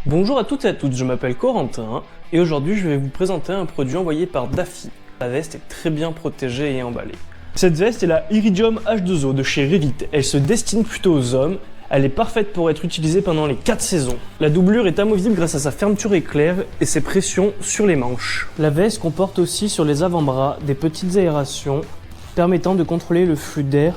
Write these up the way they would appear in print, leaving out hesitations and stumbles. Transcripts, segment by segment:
Bonjour à toutes et à tous, je m'appelle Corentin et aujourd'hui je vais vous présenter un produit envoyé par Daffy. La veste est très bien protégée et emballée. Cette veste est la Iridium H2O de chez Revit. Elle se destine plutôt aux hommes. Elle est parfaite pour être utilisée pendant les 4 saisons. La doublure est amovible grâce à sa fermeture éclair et ses pressions sur les manches. La veste comporte aussi sur les avant-bras des petites aérations permettant de contrôler le flux d'air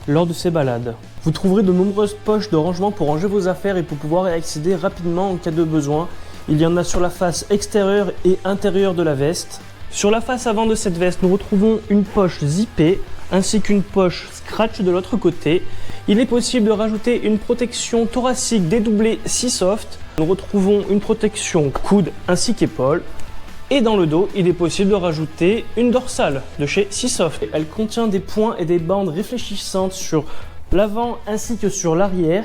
lors de ces balades. Vous trouverez de nombreuses poches de rangement pour ranger vos affaires et pour pouvoir y accéder rapidement en cas de besoin. Il y en a sur la face extérieure et intérieure de la veste. Sur la face avant de cette veste, nous retrouvons une poche zippée ainsi qu'une poche scratch de l'autre côté. Il est possible de rajouter une protection thoracique dédoublée Seasoft. Nous retrouvons une protection coude ainsi qu'épaule. Et dans le dos, il est possible de rajouter une dorsale de chez Seasoft. Elle contient des points et des bandes réfléchissantes sur l'avant ainsi que sur l'arrière,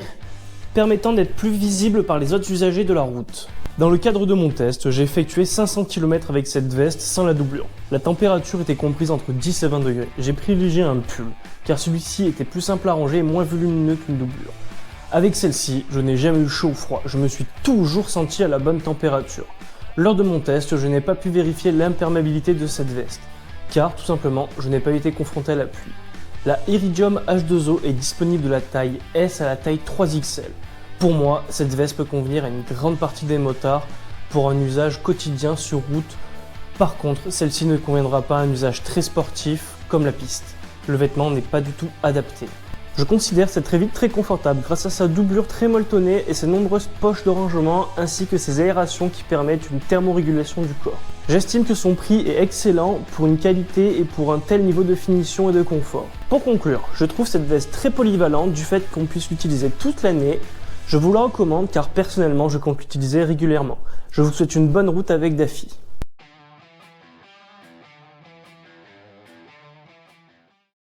permettant d'être plus visible par les autres usagers de la route. Dans le cadre de mon test, j'ai effectué 500 km avec cette veste sans la doublure. La température était comprise entre 10 et 20 degrés. J'ai privilégié un pull, car celui-ci était plus simple à ranger et moins volumineux qu'une doublure. Avec celle-ci, je n'ai jamais eu chaud ou froid, je me suis toujours senti à la bonne température. Lors de mon test, je n'ai pas pu vérifier l'imperméabilité de cette veste, car tout simplement, je n'ai pas été confronté à la pluie. La Iridium H2O est disponible de la taille S à la taille 3XL. Pour moi, cette veste peut convenir à une grande partie des motards pour un usage quotidien sur route. Par contre, celle-ci ne conviendra pas à un usage très sportif comme la piste. Le vêtement n'est pas du tout adapté. Je considère cette Revit très confortable grâce à sa doublure très molletonnée et ses nombreuses poches de rangement ainsi que ses aérations qui permettent une thermorégulation du corps. J'estime que son prix est excellent pour une qualité et pour un tel niveau de finition et de confort. Pour conclure, je trouve cette veste très polyvalente du fait qu'on puisse l'utiliser toute l'année. Je vous la recommande car personnellement je compte l'utiliser régulièrement. Je vous souhaite une bonne route avec Daffy.